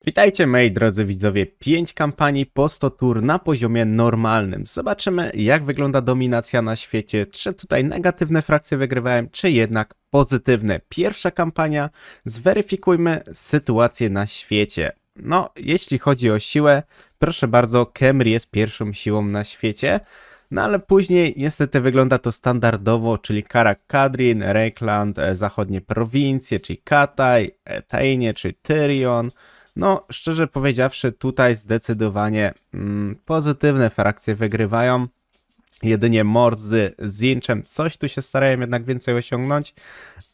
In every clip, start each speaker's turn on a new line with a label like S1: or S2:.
S1: Witajcie moi drodzy widzowie, 5 kampanii po 100 tur na poziomie normalnym. Zobaczymy jak wygląda dominacja na świecie, czy tutaj negatywne frakcje wygrywają, czy jednak pozytywne. Pierwsza kampania, zweryfikujmy sytuację na świecie. No, jeśli chodzi o siłę, proszę bardzo, Khemri jest pierwszą siłą na świecie. No ale później niestety wygląda to standardowo, czyli Karak Kadrin, Reikland, zachodnie prowincje, czyli Kataj, Tainie czy Tyrion. No, szczerze powiedziawszy, tutaj zdecydowanie pozytywne frakcje wygrywają. Jedynie Morzy z Zinczem coś tu się starają jednak więcej osiągnąć,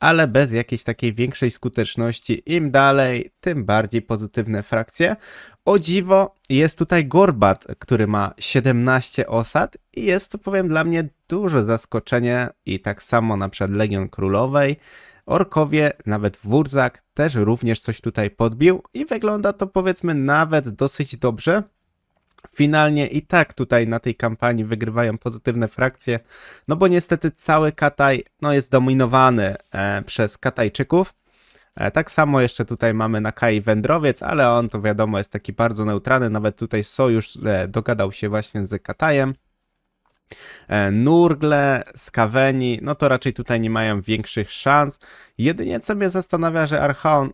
S1: ale bez jakiejś takiej większej skuteczności. Im dalej, tym bardziej pozytywne frakcje. O dziwo, jest tutaj Gorbat, który ma 17 osad i jest to, powiem, dla mnie duże zaskoczenie i tak samo na przykład Legion Królowej. Orkowie, nawet Wurzak też również coś tutaj podbił i wygląda to, powiedzmy, nawet dosyć dobrze. Finalnie i tak tutaj na tej kampanii wygrywają pozytywne frakcje, no bo niestety cały Kataj jest dominowany przez Katajczyków. Tak samo jeszcze tutaj mamy na Kai Wędrowiec, ale on to wiadomo jest taki bardzo neutralny, nawet tutaj sojusz dogadał się właśnie z Katajem. Nurgle, Skaweni, no to raczej tutaj nie mają większych szans. Jedynie co mnie zastanawia, że Archaon,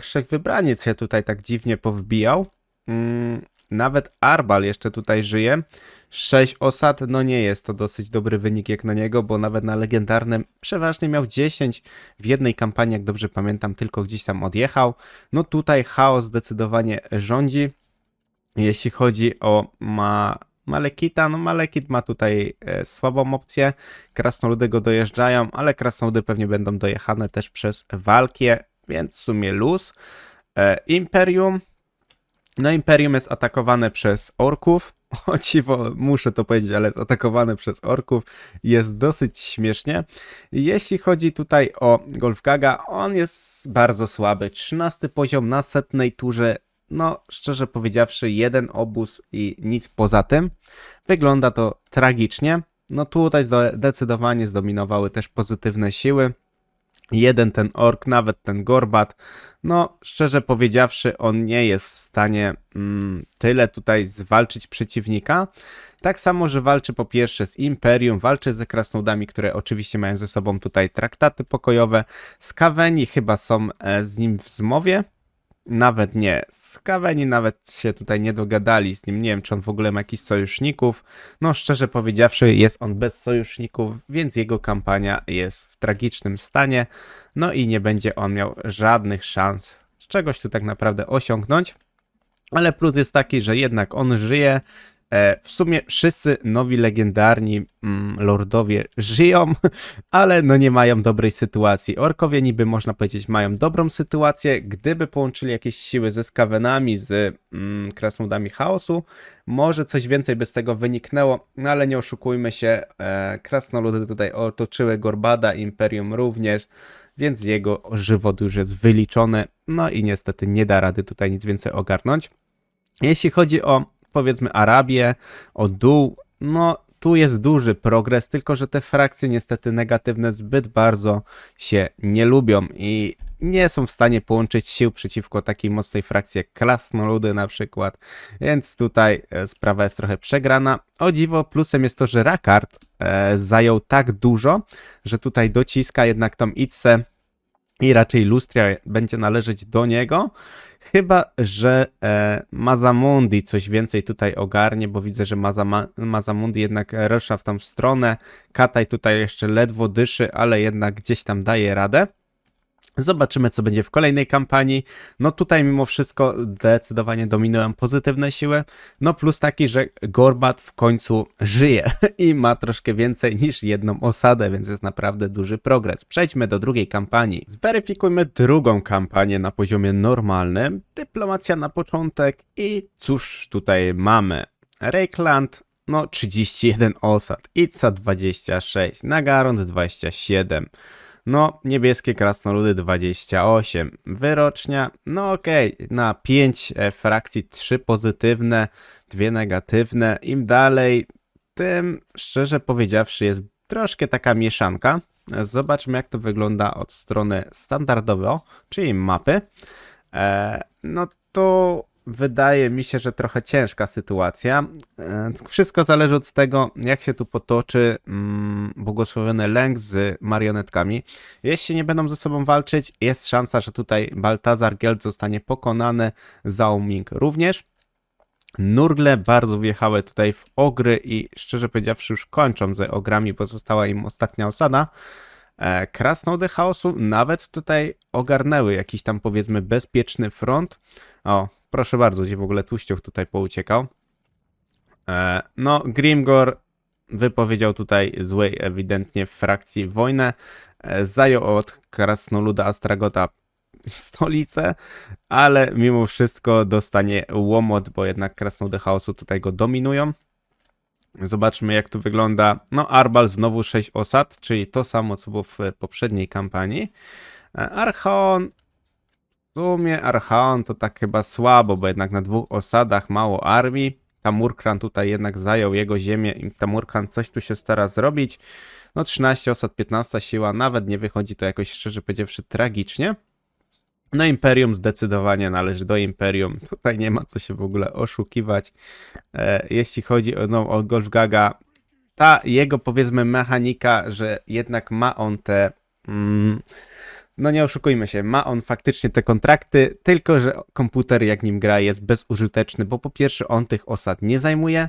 S1: Wszechwybraniec się tutaj tak dziwnie powbijał. Nawet Arbal jeszcze tutaj żyje. 6 osad, no nie jest to dosyć dobry wynik jak na niego, bo nawet na legendarnym przeważnie miał 10 w jednej kampanii, jak dobrze pamiętam, tylko gdzieś tam odjechał. No tutaj chaos zdecydowanie rządzi. Jeśli chodzi o Malekita, no Malekit ma tutaj słabą opcję, krasnoludy go dojeżdżają, ale krasnoludy pewnie będą dojechane też przez walkę, więc w sumie luz. Imperium, no Imperium jest atakowane przez orków, o dziwo, muszę to powiedzieć, ale jest atakowane przez orków, jest dosyć śmiesznie. Jeśli chodzi tutaj o Golfgaga, on jest bardzo słaby, 13 poziom na 100 turze. No, szczerze powiedziawszy, jeden obóz i nic poza tym. Wygląda to tragicznie. No tutaj zdecydowanie zdominowały też pozytywne siły. Jeden ten ork, nawet ten Gorbat, no szczerze powiedziawszy, on nie jest w stanie tyle tutaj zwalczyć przeciwnika. Tak samo, że walczy po pierwsze z Imperium, walczy ze krasnoludami, które oczywiście mają ze sobą tutaj traktaty pokojowe. Skaweni chyba są z nim w zmowie. Nawet nie. Skaweni nawet się tutaj nie dogadali z nim. Nie wiem, czy on w ogóle ma jakichś sojuszników. No, szczerze powiedziawszy, jest on bez sojuszników, więc jego kampania jest w tragicznym stanie. No i nie będzie on miał żadnych szans czegoś tu tak naprawdę osiągnąć. Ale plus jest taki, że jednak on żyje. W sumie wszyscy nowi legendarni lordowie żyją, ale no nie mają dobrej sytuacji. Orkowie niby można powiedzieć mają dobrą sytuację, gdyby połączyli jakieś siły ze skawenami, z krasnoludami chaosu, może coś więcej by z tego wyniknęło, no ale nie oszukujmy się, krasnoludy tutaj otoczyły Gorbada, Imperium również, więc jego żywot już jest wyliczony, no i niestety nie da rady tutaj nic więcej ogarnąć. Jeśli chodzi o, powiedzmy, Arabię, o dół, no tu jest duży progres, tylko że te frakcje niestety negatywne zbyt bardzo się nie lubią i nie są w stanie połączyć sił przeciwko takiej mocnej frakcji jak krasnoludy na przykład, więc tutaj sprawa jest trochę przegrana. O dziwo, plusem jest to, że Rakard zajął tak dużo, że tutaj dociska jednak tą Itzę i raczej Lustria będzie należeć do niego. Chyba że Mazamundi coś więcej tutaj ogarnie, bo widzę, że Mazamundi jednak rusza w tą stronę. Kataj tutaj jeszcze ledwo dyszy, ale jednak gdzieś tam daje radę. Zobaczymy, co będzie w kolejnej kampanii. No tutaj mimo wszystko zdecydowanie dominują pozytywne siły. No plus taki, że Gorbat w końcu żyje i ma troszkę więcej niż jedną osadę, więc jest naprawdę duży progres. Przejdźmy do drugiej kampanii. Zweryfikujmy drugą kampanię na poziomie normalnym. Dyplomacja na początek i cóż tutaj mamy? Reikland, no 31 osad, Itza 26, Nagarond 27. No, niebieskie krasnoludy 28, wyrocznia, no okej, na 5 frakcji 3 pozytywne, 2 negatywne, im dalej, tym szczerze powiedziawszy jest troszkę taka mieszanka. Zobaczmy jak to wygląda od strony standardowo, czyli mapy. No to wydaje mi się, że trochę ciężka sytuacja. Wszystko zależy od tego, jak się tu potoczy błogosławiony lęk z marionetkami. Jeśli nie będą ze sobą walczyć, jest szansa, że tutaj Baltazar Geld zostanie pokonany, Zhao Ming również. Nurgle bardzo wjechały tutaj w ogry i szczerze powiedziawszy już kończą ze ogrami, bo została im ostatnia osada. Krasnoludy chaosu nawet tutaj ogarnęły jakiś tam powiedzmy bezpieczny front. O, proszę bardzo, gdzie w ogóle tłuściuch tutaj pouciekał. No, Grimgor wypowiedział tutaj złej ewidentnie w frakcji wojnę. Zajął od krasnoluda Astragota stolicę, ale mimo wszystko dostanie łomot, bo jednak krasnoludy chaosu tutaj go dominują. Zobaczmy, jak tu wygląda. No, Arbal znowu 6 osad, czyli to samo, co było w poprzedniej kampanii. Archaon, w sumie Archaon to tak chyba słabo, bo jednak na 2 osadach mało armii. Tamurkran tutaj jednak zajął jego ziemię i Tamurkran coś tu się stara zrobić. No 13 osad, 15 siła, nawet nie wychodzi to jakoś szczerze powiedziawszy tragicznie. No Imperium zdecydowanie należy do Imperium. Tutaj nie ma co się w ogóle oszukiwać. Jeśli chodzi o Golfgaga, ta jego powiedzmy mechanika, że jednak ma on te... no nie oszukujmy się, ma on faktycznie te kontrakty, tylko że komputer jak nim gra jest bezużyteczny, bo po pierwsze on tych osad nie zajmuje,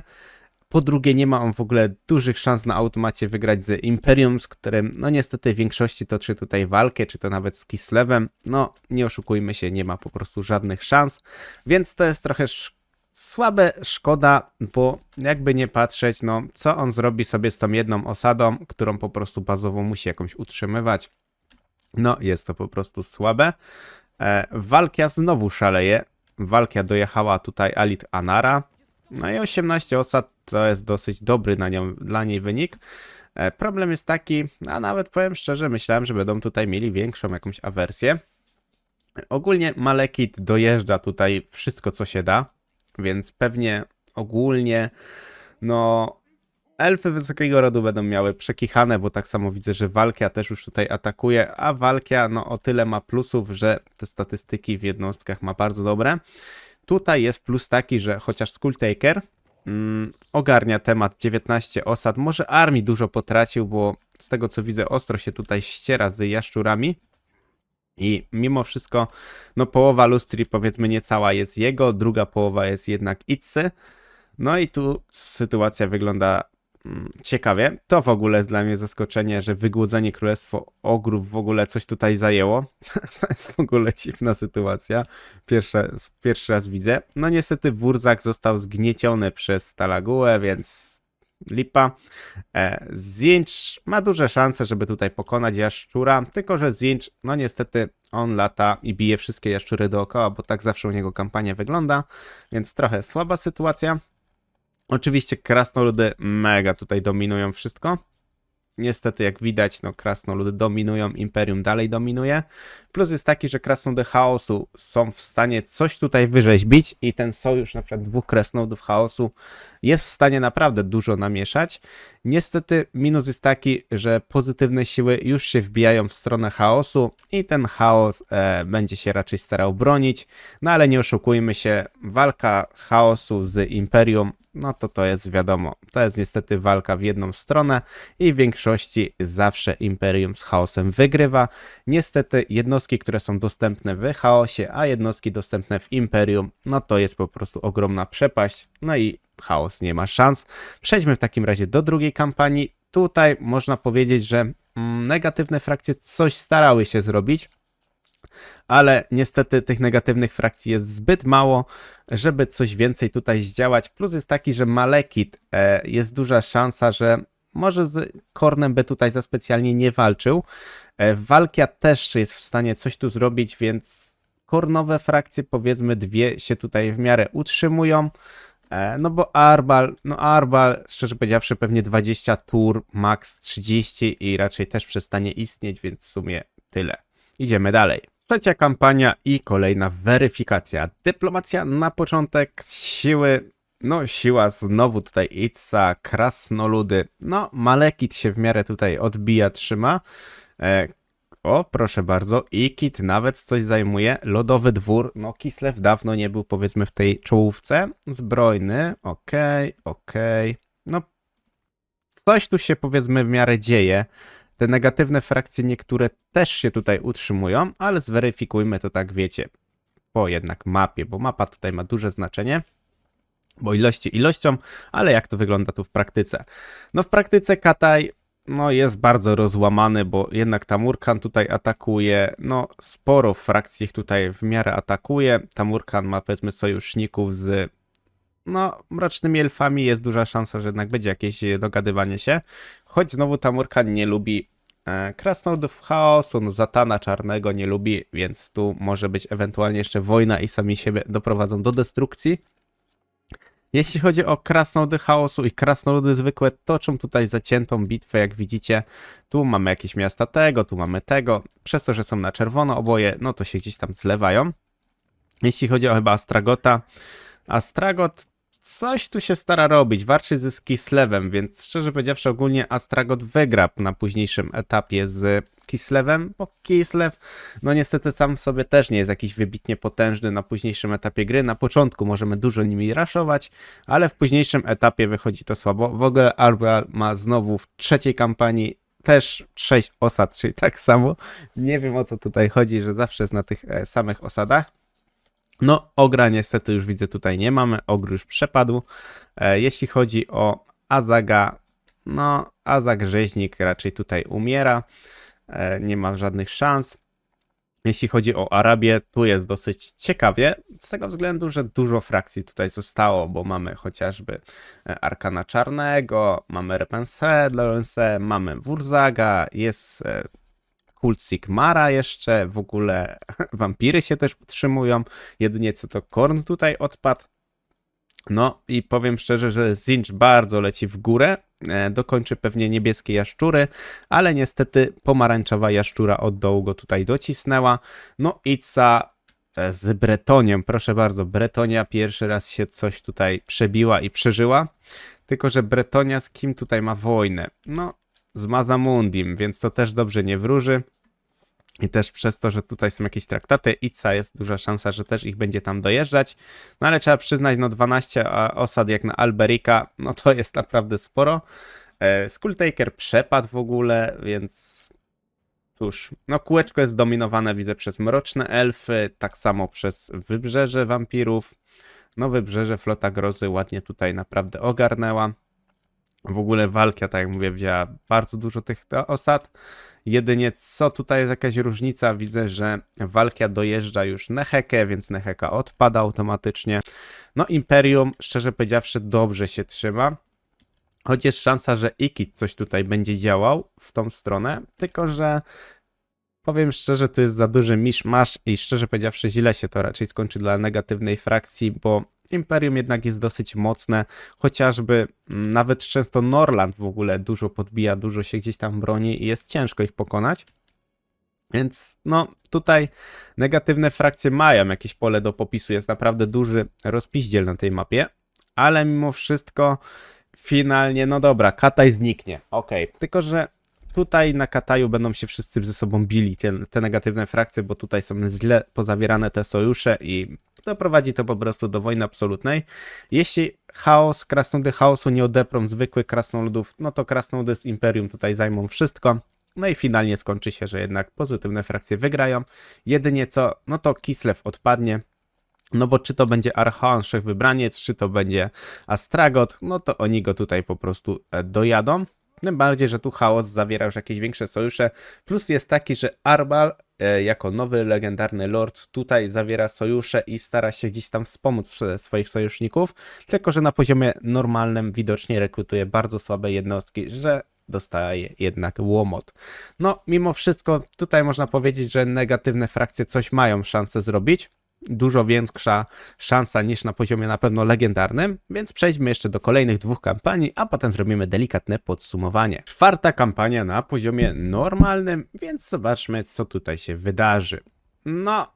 S1: po drugie nie ma on w ogóle dużych szans na automacie wygrać z Imperium, z którym no niestety w większości toczy tutaj walkę, czy to nawet z Kislewem. No nie oszukujmy się, nie ma po prostu żadnych szans, więc to jest trochę słabe, szkoda, bo jakby nie patrzeć, no co on zrobi sobie z tą jedną osadą, którą po prostu bazowo musi jakąś utrzymywać. No jest to po prostu słabe. Walkia znowu szaleje. Walkia dojechała tutaj Alit Anara. No i 18 osad to jest dosyć dobry dla niej wynik. Problem jest taki, a nawet powiem szczerze, myślałem, że będą tutaj mieli większą jakąś awersję. Ogólnie Malekith dojeżdża tutaj wszystko, co się da, więc pewnie ogólnie, no, elfy wysokiego rodu będą miały przekichane, bo tak samo widzę, że Walkia też już tutaj atakuje, a Walkia no o tyle ma plusów, że te statystyki w jednostkach ma bardzo dobre. Tutaj jest plus taki, że chociaż Skulltaker ogarnia temat 19 osad, może armii dużo potracił, bo z tego co widzę ostro się tutaj ściera z jaszczurami i mimo wszystko no połowa lustri powiedzmy niecała jest jego, druga połowa jest jednak Itzy. No i tu sytuacja wygląda ciekawie. To w ogóle jest dla mnie zaskoczenie, że wygłodzenie Królestwo Ogrów w ogóle coś tutaj zajęło. To jest w ogóle dziwna sytuacja. Pierwszy raz widzę. No niestety Wurzak został zgnieciony przez Talagułę, więc lipa. Zinch ma duże szanse, żeby tutaj pokonać jaszczura, tylko że Zinch, no niestety on lata i bije wszystkie jaszczury dookoła, bo tak zawsze u niego kampania wygląda, więc trochę słaba sytuacja. Oczywiście krasnoludy mega tutaj dominują wszystko. Niestety jak widać, no krasnoludy dominują, Imperium dalej dominuje. Plus jest taki, że krasnoludy chaosu są w stanie coś tutaj wyrzeźbić i ten sojusz na przykład 2 krasnoludów chaosu jest w stanie naprawdę dużo namieszać. Niestety minus jest taki, że pozytywne siły już się wbijają w stronę chaosu i ten chaos będzie się raczej starał bronić. No ale nie oszukujmy się, walka chaosu z Imperium, no to jest wiadomo, to jest niestety walka w jedną stronę i w większości zawsze Imperium z chaosem wygrywa. Niestety jednostki, które są dostępne w chaosie, a jednostki dostępne w Imperium, no to jest po prostu ogromna przepaść, no i chaos nie ma szans. Przejdźmy w takim razie do drugiej kampanii. Tutaj można powiedzieć, że negatywne frakcje coś starały się zrobić, ale niestety tych negatywnych frakcji jest zbyt mało, żeby coś więcej tutaj zdziałać. Plus jest taki, że Malekith jest duża szansa, że może z Kornem by tutaj za specjalnie nie walczył. Walkia też jest w stanie coś tu zrobić, więc kornowe frakcje powiedzmy 2 się tutaj w miarę utrzymują. No bo Arbal, szczerze powiedziawszy, pewnie 20 tur, max 30 i raczej też przestanie istnieć, więc w sumie tyle. Idziemy dalej. Trzecia kampania i kolejna weryfikacja. Dyplomacja na początek, siły, no siła znowu tutaj Itza, krasnoludy. No Malekith się w miarę tutaj odbija, trzyma. O, proszę bardzo, Ikit nawet coś zajmuje. Lodowy dwór. No, Kislev dawno nie był, powiedzmy, w tej czołówce. Zbrojny. Okej. No, coś tu się, powiedzmy, w miarę dzieje. Te negatywne frakcje niektóre też się tutaj utrzymują, ale zweryfikujmy to, tak wiecie, po jednak mapie, bo mapa tutaj ma duże znaczenie. Bo ilości ilością, ale jak to wygląda tu w praktyce? No w praktyce Kataj no jest bardzo rozłamany, bo jednak Tamurkan tutaj atakuje, no sporo frakcji ich tutaj w miarę atakuje. Tamurkan ma, powiedzmy, sojuszników z no mrocznymi elfami, jest duża szansa, że jednak będzie jakieś dogadywanie się. Choć znowu Tamurkan nie lubi krasnoludów chaosu, no Zatana Czarnego nie lubi, więc tu może być ewentualnie jeszcze wojna i sami siebie doprowadzą do destrukcji. Jeśli chodzi o krasnoludy chaosu i krasnoludy zwykłe, toczą tutaj zaciętą bitwę, jak widzicie. Tu mamy jakieś miasta tego, tu mamy tego. Przez to, że są na czerwono oboje, no to się gdzieś tam zlewają. Jeśli chodzi o chyba Astragota, Astragot coś tu się stara robić, walczy z Kislewem, więc szczerze powiedziawszy ogólnie Astragot wygra na późniejszym etapie z Kislewem, bo Kislew no niestety sam w sobie też nie jest jakiś wybitnie potężny na późniejszym etapie gry. Na początku możemy dużo nimi raszować, ale w późniejszym etapie wychodzi to słabo. W ogóle Arbal ma znowu w trzeciej kampanii też 6 osad, czyli tak samo. Nie wiem, o co tutaj chodzi, że zawsze jest na tych samych osadach. No, Ogra niestety już widzę tutaj nie mamy, Ogr już przepadł. Jeśli chodzi o Azaga, no Azag rzeźnik raczej tutaj umiera, nie ma żadnych szans. Jeśli chodzi o Arabię, tu jest dosyć ciekawie, z tego względu, że dużo frakcji tutaj zostało, bo mamy chociażby Arkana Czarnego, mamy Repensé, Lorensé, mamy Wurzaga, jest Kult Sigmara jeszcze, w ogóle wampiry się też utrzymują, jedynie co to Korn tutaj odpadł. No i powiem szczerze, że Zinch bardzo leci w górę, dokończy pewnie niebieskie jaszczury, ale niestety pomarańczowa jaszczura od dołu go tutaj docisnęła. No Itza z Bretoniem, proszę bardzo, Bretonia pierwszy raz się coś tutaj przebiła i przeżyła, tylko że Bretonia z kim tutaj ma wojnę? No z Mazamundim, więc to też dobrze nie wróży. I też przez to, że tutaj są jakieś traktaty, Itza jest duża szansa, że też ich będzie tam dojeżdżać. No ale trzeba przyznać, no 12 osad jak na Alberika, no to jest naprawdę sporo. Skulltaker przepadł w ogóle, więc cóż, no kółeczko jest zdominowane, widzę, przez mroczne elfy, tak samo przez wybrzeże wampirów. No wybrzeże Flota Grozy ładnie tutaj naprawdę ogarnęła. W ogóle Walkia, tak jak mówię, wzięła bardzo dużo tych osad. Jedynie co tutaj jest jakaś różnica, widzę, że Walkia dojeżdża już Nehekę, więc Neheka odpada automatycznie. No Imperium, szczerze powiedziawszy, dobrze się trzyma. Choć jest szansa, że Ikit coś tutaj będzie działał w tą stronę, tylko że powiem szczerze, to jest za duży miszmasz i szczerze powiedziawszy źle się to raczej skończy dla negatywnej frakcji, bo Imperium jednak jest dosyć mocne, chociażby nawet często Norland w ogóle dużo podbija, dużo się gdzieś tam broni i jest ciężko ich pokonać. Więc no tutaj negatywne frakcje mają jakieś pole do popisu, jest naprawdę duży rozpiździel na tej mapie, ale mimo wszystko finalnie, no dobra, Kataj zniknie, okej, tylko że tutaj na Kataju będą się wszyscy ze sobą bili, te negatywne frakcje, bo tutaj są źle pozawierane te sojusze i doprowadzi to po prostu do wojny absolutnej. Jeśli krasnoludy chaosu nie odeprą zwykłych krasnoludów, no to krasnoludy z Imperium tutaj zajmą wszystko. No i finalnie skończy się, że jednak pozytywne frakcje wygrają. Jedynie co, no to Kislev odpadnie. No bo czy to będzie Archaon Wszechwybraniec, czy to będzie Astragot, no to oni go tutaj po prostu dojadą. Tym bardziej, że tu chaos zawiera już jakieś większe sojusze. Plus jest taki, że Arbal jako nowy legendarny lord tutaj zawiera sojusze i stara się gdzieś tam wspomóc swoich sojuszników. Tylko że na poziomie normalnym widocznie rekrutuje bardzo słabe jednostki, że dostaje jednak łomot. No mimo wszystko tutaj można powiedzieć, że negatywne frakcje coś mają szansę zrobić. Dużo większa szansa niż na poziomie na pewno legendarnym, więc przejdźmy jeszcze do kolejnych dwóch kampanii, a potem zrobimy delikatne podsumowanie. Czwarta kampania na poziomie normalnym, więc zobaczmy, co tutaj się wydarzy. No,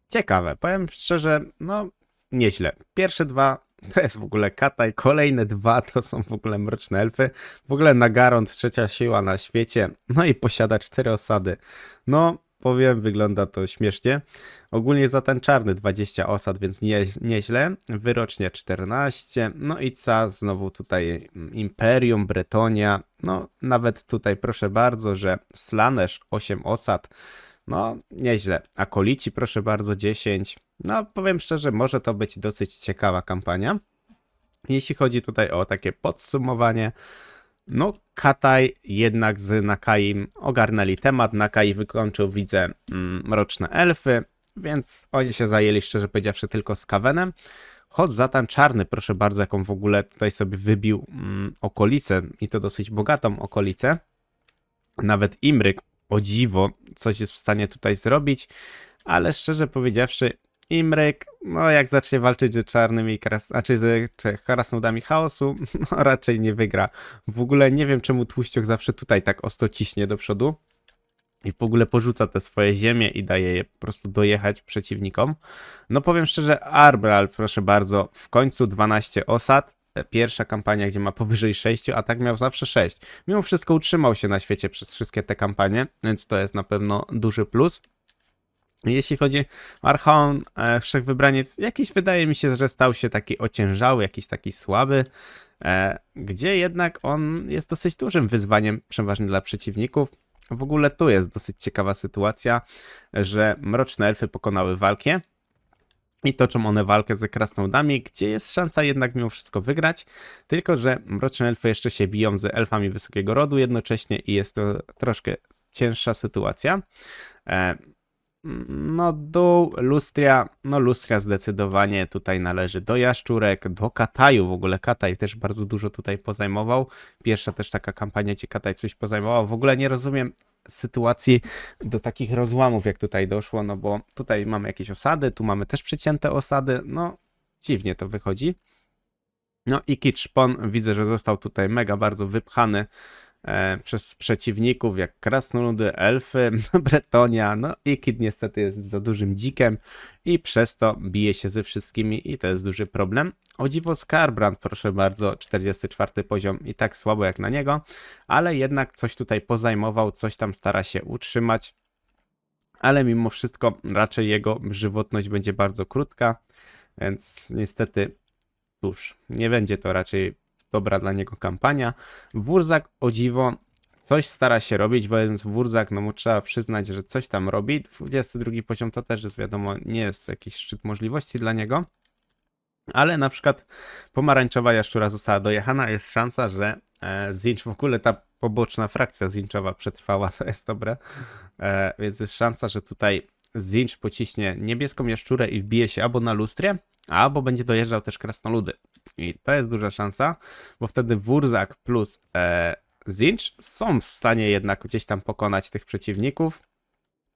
S1: ciekawe, powiem szczerze, no nieźle. Pierwsze dwa To jest w ogóle Kataj, kolejne dwa to są w ogóle mroczne elfy. W ogóle Nagarond, trzecia siła na świecie, no i posiada 4 osady. No, powiem, wygląda to śmiesznie. Ogólnie za ten czarny 20 osad, więc nieźle. Wyrocznie 14. No i ca, znowu tutaj Imperium, Bretonia. No, nawet tutaj proszę bardzo, że Slaanesh 8 osad. No, nieźle. Akolici, proszę bardzo, 10. No, powiem szczerze, może to być dosyć ciekawa kampania. Jeśli chodzi tutaj o takie podsumowanie, no Kataj jednak z Nakaim ogarnęli temat. Nakai wykończył, widzę, mroczne elfy, więc oni się zajęli, szczerze powiedziawszy, tylko z Kavenem. Choć Zatan Czarny, proszę bardzo, jaką w ogóle tutaj sobie wybił okolicę i to dosyć bogatą okolicę. Nawet Imryk, o dziwo, coś jest w stanie tutaj zrobić, ale szczerze powiedziawszy, Imryk, no jak zacznie walczyć z czarnymi, z krasnoludami chaosu, no raczej nie wygra. W ogóle nie wiem, czemu Tłuściok zawsze tutaj tak ostro ciśnie do przodu i w ogóle porzuca te swoje ziemie i daje je po prostu dojechać przeciwnikom. No powiem szczerze, Arbral, proszę bardzo, w końcu 12 osad. Pierwsza kampania, gdzie ma powyżej 6, a tak miał zawsze 6. Mimo wszystko utrzymał się na świecie przez wszystkie te kampanie, więc to jest na pewno duży plus. Jeśli chodzi o Archaon, Wszechwybraniec, jakiś wydaje mi się, że stał się taki ociężały, jakiś taki słaby, gdzie jednak on jest dosyć dużym wyzwaniem, przeważnie dla przeciwników. W ogóle tu jest dosyć ciekawa sytuacja, że mroczne elfy pokonały walkę i toczą one walkę ze krasnoludami, gdzie jest szansa jednak mimo wszystko wygrać, tylko że mroczne elfy jeszcze się biją z elfami wysokiego rodu jednocześnie i jest to troszkę cięższa sytuacja. No dół, Lustria, no Lustria zdecydowanie tutaj należy do Jaszczurek, do Kataju, w ogóle Kataj też bardzo dużo tutaj pozajmował. Pierwsza też taka kampania, gdzie Kataj coś pozajmował. W ogóle nie rozumiem sytuacji do takich rozłamów, jak tutaj doszło, no bo tutaj mamy jakieś osady, tu mamy też przecięte osady, no dziwnie to wychodzi. No i Kit Szpon, widzę, że został tutaj mega bardzo wypchany przez przeciwników, jak krasnoludy, elfy, Bretonia, no i Kit niestety jest za dużym dzikiem i przez to bije się ze wszystkimi i to jest duży problem. O dziwo Skarbrand, proszę bardzo, 44 poziom i tak słabo jak na niego, ale jednak coś tutaj pozajmował, coś tam stara się utrzymać, ale mimo wszystko raczej jego żywotność będzie bardzo krótka, więc niestety, cóż, nie będzie to raczej dobra dla niego kampania. Wurzak, o dziwo, coś stara się robić, więc Wurzak, no mu trzeba przyznać, że coś tam robi. 22 poziom to też jest, wiadomo, nie jest jakiś szczyt możliwości dla niego. Ale na przykład pomarańczowa jaszczura została dojechana, jest szansa, że Zinch, w ogóle ta poboczna frakcja Zinchowa przetrwała, to jest dobre. Więc jest szansa, że tutaj Zinch pociśnie niebieską jaszczurę i wbije się albo na Lustrię, albo będzie dojeżdżał też krasnoludy. I to jest duża szansa, bo wtedy Wurzak plus Zinch są w stanie jednak gdzieś tam pokonać tych przeciwników.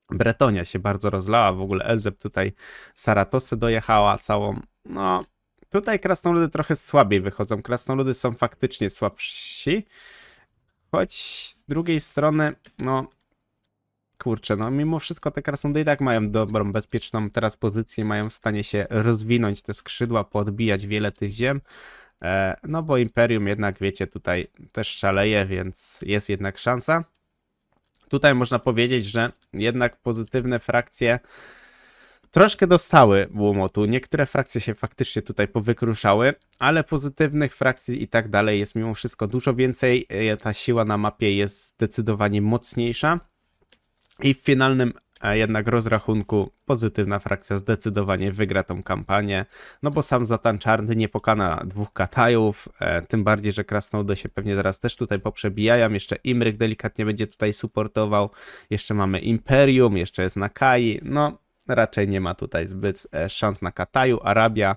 S1: Bretonia się bardzo rozlała, w ogóle Elzeb tutaj Saratosy dojechała całą. No, tutaj krasnoludy trochę słabiej wychodzą. Krasnoludy są faktycznie słabsi, choć z drugiej strony, no kurczę, no mimo wszystko te krasnoludy i tak mają dobrą, bezpieczną teraz pozycję, mają w stanie się rozwinąć te skrzydła, podbijać wiele tych ziem. No bo Imperium jednak, wiecie, tutaj też szaleje, więc jest jednak szansa. Tutaj można powiedzieć, że jednak pozytywne frakcje troszkę dostały łomotu. Niektóre frakcje się faktycznie tutaj powykruszały, ale pozytywnych frakcji i tak dalej jest mimo wszystko dużo więcej. Ta siła na mapie jest zdecydowanie mocniejsza. I w finalnym jednak rozrachunku pozytywna frakcja zdecydowanie wygra tą kampanię, no bo sam Zatan Czarny nie pokona dwóch Katajów, tym bardziej, że krasnoludy się pewnie zaraz też tutaj poprzebijają, jeszcze Imryk delikatnie będzie tutaj supportował, jeszcze mamy Imperium, jeszcze jest Nakai, no raczej nie ma tutaj zbyt szans na Kataju. Arabia,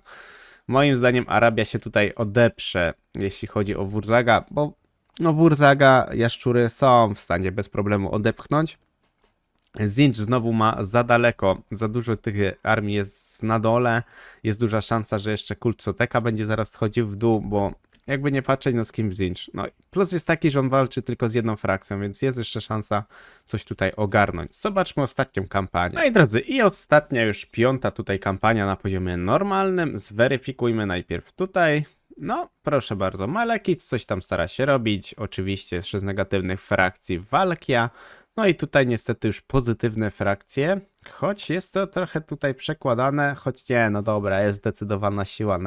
S1: moim zdaniem Arabia się tutaj odeprze, jeśli chodzi o Wurzaga, bo no Wurzaga jaszczury są w stanie bez problemu odepchnąć. Zinch znowu ma za daleko, za dużo tych armii jest na dole, jest duża szansa, że jeszcze kult Soteka będzie zaraz schodził w dół, bo jakby nie patrzeć, no z kim Zinch. No plus jest taki, że on walczy tylko z jedną frakcją, więc jest jeszcze szansa coś tutaj ogarnąć. Zobaczmy ostatnią kampanię. No i drodzy, i ostatnia już 5. tutaj kampania na poziomie normalnym. Zweryfikujmy najpierw tutaj. No, proszę bardzo, Malekith coś tam stara się robić. Oczywiście jeszcze z negatywnych frakcji Walkia. No i tutaj niestety już pozytywne frakcje, choć jest to trochę tutaj przekładane, choć nie, no dobra, jest zdecydowana siła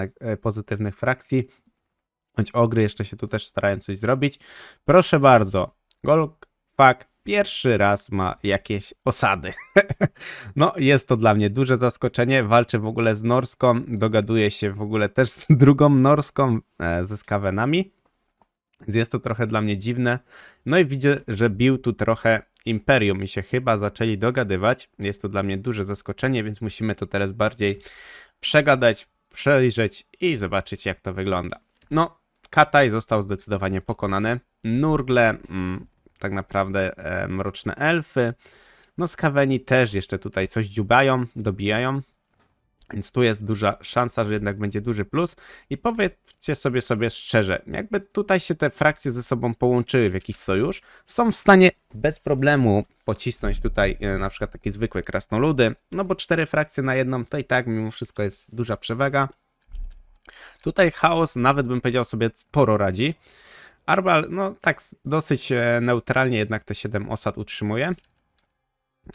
S1: pozytywnych frakcji. Choć ogry jeszcze się tu też starają coś zrobić. Proszę bardzo, Golfak pierwszy raz ma jakieś osady. No, jest to dla mnie duże zaskoczenie. Walczy w ogóle z Norską, dogaduje się w ogóle też z drugą Norską, ze Skavenami. Więc jest to trochę dla mnie dziwne. No i widzę, że bił tu trochę Imperium i się chyba zaczęli dogadywać. Jest to dla mnie duże zaskoczenie, więc musimy to teraz bardziej przegadać, przejrzeć i zobaczyć, jak to wygląda. No, Kataj został zdecydowanie pokonany. Nurgle, tak naprawdę mroczne elfy. No, Skaveni też jeszcze tutaj coś dziubają, dobijają. Więc tu jest duża szansa, że jednak będzie duży plus. I powiedzcie sobie szczerze, jakby tutaj się te frakcje ze sobą połączyły w jakiś sojusz, są w stanie bez problemu pocisnąć tutaj na przykład takie zwykłe krasnoludy, no bo 4 frakcje na jedną to i tak mimo wszystko jest duża przewaga. Tutaj chaos nawet bym powiedział sobie sporo radzi. Arbal, no tak dosyć neutralnie jednak te 7 osad utrzymuje.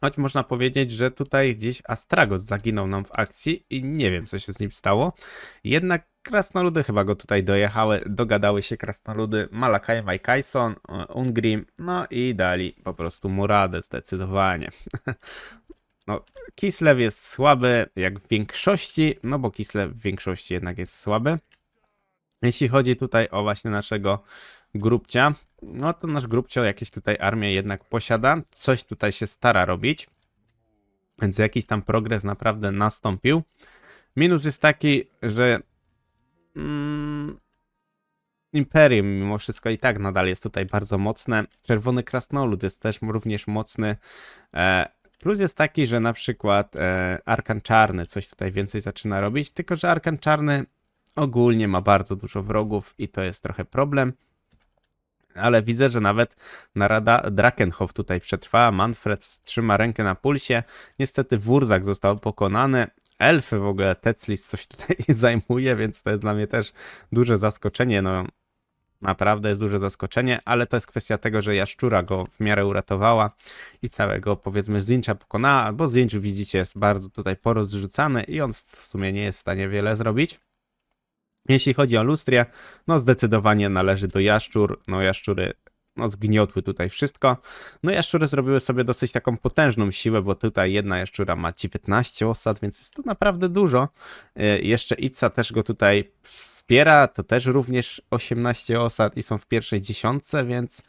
S1: Choć można powiedzieć, że tutaj gdzieś Astragot zaginął nam w akcji i nie wiem, co się z nim stało. Jednak krasnoludy chyba go tutaj dogadały się krasnoludy Malakai, Majkajson, Ungrim, no i dali po prostu mu radę zdecydowanie. No, Kislev jest słaby jak w większości, no bo Kislev w większości jednak jest słaby. Jeśli chodzi tutaj o właśnie naszego Grubcia, no to nasz Grubcio jakieś tutaj armię jednak posiada, coś tutaj się stara robić, więc jakiś tam progres naprawdę nastąpił. Minus jest taki, że Imperium mimo wszystko i tak nadal jest tutaj bardzo mocne. Czerwony Krasnolud jest też również mocny. Plus jest taki, że na przykład Arkan Czarny coś tutaj więcej zaczyna robić, tylko że Arkan Czarny ogólnie ma bardzo dużo wrogów i to jest trochę problem. Ale widzę, że nawet narada Drakenhof tutaj przetrwała. Manfred trzyma rękę na pulsie. Niestety Wurzak został pokonany. Elfy w ogóle, Teclis coś tutaj zajmuje, więc to jest dla mnie też duże zaskoczenie. No naprawdę jest duże zaskoczenie, ale to jest kwestia tego, że Jaszczura go w miarę uratowała i całego powiedzmy Zincha pokonała, bo Zinch widzicie jest bardzo tutaj porozrzucany i on w sumie nie jest w stanie wiele zrobić. Jeśli chodzi o Lustrię, no zdecydowanie należy do Jaszczur, no Jaszczury no zgniotły tutaj wszystko. No Jaszczury zrobiły sobie dosyć taką potężną siłę, bo tutaj jedna Jaszczura ma 19 osad, więc jest to naprawdę dużo. Jeszcze Itza też go tutaj wspiera, to też również 18 osad i są w pierwszej dziesiątce, więc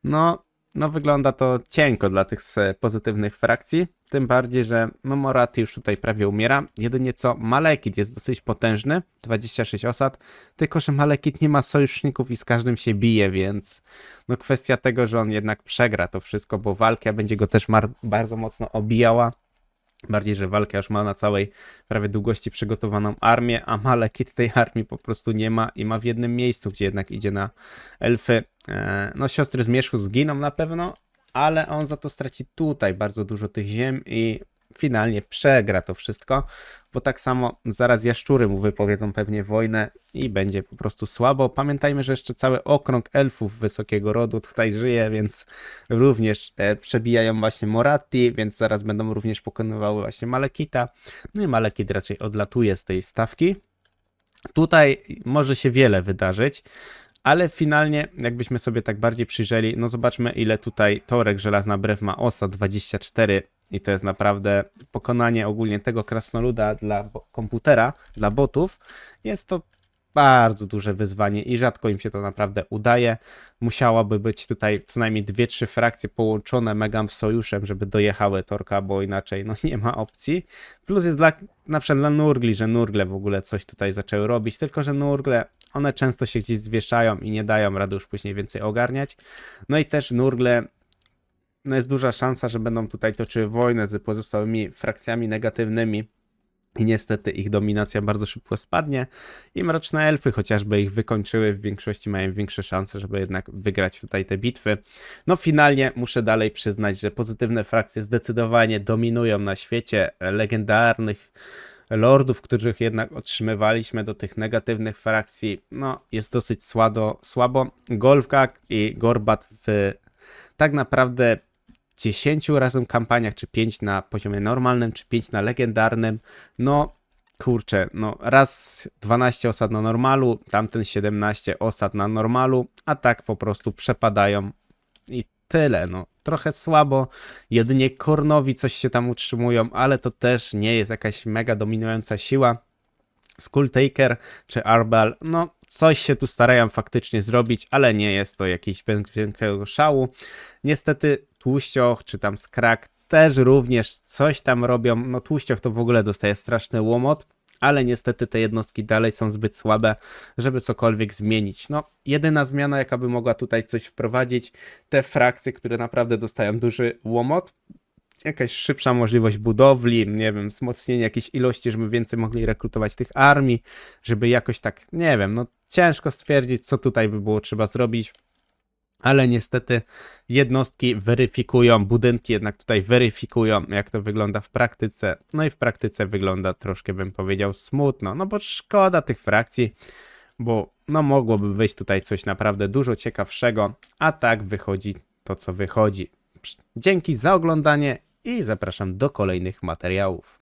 S1: no wygląda to cienko dla tych pozytywnych frakcji. Tym bardziej, że no Moraty już tutaj prawie umiera. Jedynie co Malekith jest dosyć potężny, 26 osad, tylko że Malekith nie ma sojuszników i z każdym się bije, więc no kwestia tego, że on jednak przegra to wszystko, bo walka będzie go też bardzo mocno obijała. Bardziej, że walka już ma na całej prawie długości przygotowaną armię, a Malekith tej armii po prostu nie ma i ma w jednym miejscu, gdzie jednak idzie na elfy. No siostry Zmierzchu zginą na pewno, ale on za to straci tutaj bardzo dużo tych ziem i finalnie przegra to wszystko, bo tak samo zaraz Jaszczury mu wypowiedzą pewnie wojnę i będzie po prostu słabo. Pamiętajmy, że jeszcze cały okrąg elfów wysokiego rodu tutaj żyje, więc również przebijają właśnie Moratti, więc zaraz będą również pokonywały właśnie Malekita. No i Malekith raczej odlatuje z tej stawki. Tutaj może się wiele wydarzyć. Ale finalnie, jakbyśmy sobie tak bardziej przyjrzeli, no zobaczmy ile tutaj Torek Żelazna Brew ma osad 24 i to jest naprawdę pokonanie ogólnie tego krasnoluda dla komputera, dla botów. Jest to bardzo duże wyzwanie i rzadko im się to naprawdę udaje. Musiałaby być tutaj co najmniej 2-3 frakcje połączone mega sojuszem, żeby dojechały Torka, bo inaczej no nie ma opcji. Plus jest na przykład dla Nurgli, że Nurgle w ogóle coś tutaj zaczęły robić, tylko że Nurgle one często się gdzieś zwieszają i nie dają rady już później więcej ogarniać. No i też Nurgle, no jest duża szansa, że będą tutaj toczyły wojnę z pozostałymi frakcjami negatywnymi. I niestety ich dominacja bardzo szybko spadnie i mroczne elfy, chociażby ich wykończyły, w większości mają większe szanse, żeby jednak wygrać tutaj te bitwy. No finalnie muszę dalej przyznać, że pozytywne frakcje zdecydowanie dominują na świecie. Legendarnych lordów, których jednak otrzymywaliśmy do tych negatywnych frakcji, no jest dosyć słabo. Golfgak i Gorbat w tak naprawdę 10 razem kampaniach, czy 5 na poziomie normalnym, czy 5 na legendarnym, no kurczę, no raz 12 osad na normalu, tamten 17 osad na normalu, a tak po prostu przepadają i tyle, no trochę słabo, jedynie Kornowi coś się tam utrzymują, ale to też nie jest jakaś mega dominująca siła. Skulltaker czy Arbal, no coś się tu starają faktycznie zrobić, ale nie jest to jakiś większego szału. Niestety Tłuścioch czy tam Skrak też również coś tam robią. No Tłuścioch to w ogóle dostaje straszny łomot, ale niestety te jednostki dalej są zbyt słabe, żeby cokolwiek zmienić. No jedyna zmiana, jaka by mogła tutaj coś wprowadzić, te frakcje, które naprawdę dostają duży łomot, jakaś szybsza możliwość budowli, nie wiem, wzmocnienie jakiejś ilości, żeby więcej mogli rekrutować tych armii, żeby jakoś tak, nie wiem, no ciężko stwierdzić, co tutaj by było trzeba zrobić, ale niestety jednostki weryfikują, budynki jednak tutaj weryfikują, jak to wygląda w praktyce, no i w praktyce wygląda troszkę, bym powiedział, smutno, no bo szkoda tych frakcji, bo no mogłoby wyjść tutaj coś naprawdę dużo ciekawszego, a tak wychodzi to, co wychodzi. Dzięki za oglądanie i zapraszam do kolejnych materiałów.